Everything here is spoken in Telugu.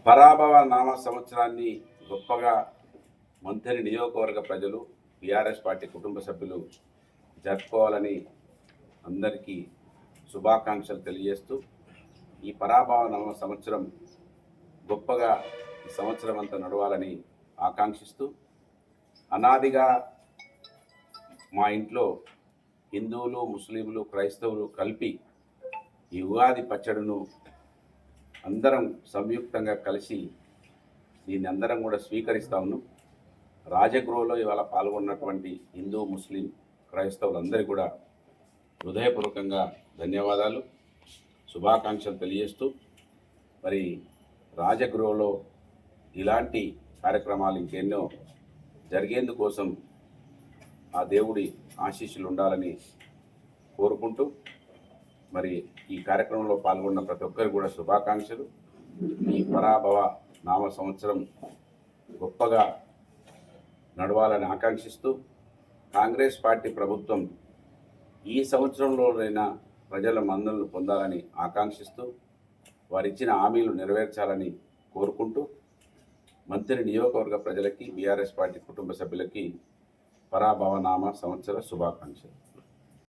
పరాభవ నామ సంవత్సరాన్ని గొప్పగా మంథని నియోజకవర్గ ప్రజలు, బీఆర్ఎస్ పార్టీ కుటుంబ సభ్యులు జరుపుకోవాలని అందరికీ శుభాకాంక్షలు తెలియజేస్తూ, ఈ పరాభవ నామ సంవత్సరం గొప్పగా ఈ సంవత్సరం అంతా నడవాలని ఆకాంక్షిస్తూ, అనాదిగా మా ఇంట్లో హిందువులు, ముస్లింలు, క్రైస్తవులు కలిపి ఈ ఉగాది పచ్చడిను అందరం సంయుక్తంగా కలిసి దీన్ని అందరం కూడా స్వీకరిస్తా ఉన్నాం. రాజగృహలో ఇవాళ పాల్గొన్నటువంటి హిందూ, ముస్లిం, క్రైస్తవులందరికీ కూడా హృదయపూర్వకంగా ధన్యవాదాలు, శుభాకాంక్షలు తెలియజేస్తూ, మరి రాజగృహలో ఇలాంటి కార్యక్రమాలు ఇంకెన్నో జరిగేందుకోసం ఆ దేవుడి ఆశీస్సులు ఉండాలని కోరుకుంటూ, మరి ఈ కార్యక్రమంలో పాల్గొన్న ప్రతి ఒక్కరికి కూడా శుభాకాంక్షలు. ఈ పరాభవ నామ సంవత్సరం గొప్పగా నడవాలని ఆకాంక్షిస్తూ, కాంగ్రెస్ పార్టీ ప్రభుత్వం ఈ సంవత్సరంలోనైనా ప్రజల మన్ననలు పొందాలని ఆకాంక్షిస్తూ, వారిచ్చిన హామీలు నెరవేర్చాలని కోరుకుంటూ, మంథని నియోజకవర్గ ప్రజలకి, బీఆర్ఎస్ పార్టీ కుటుంబ సభ్యులకి పరాభవ నామ సంవత్సర శుభాకాంక్షలు.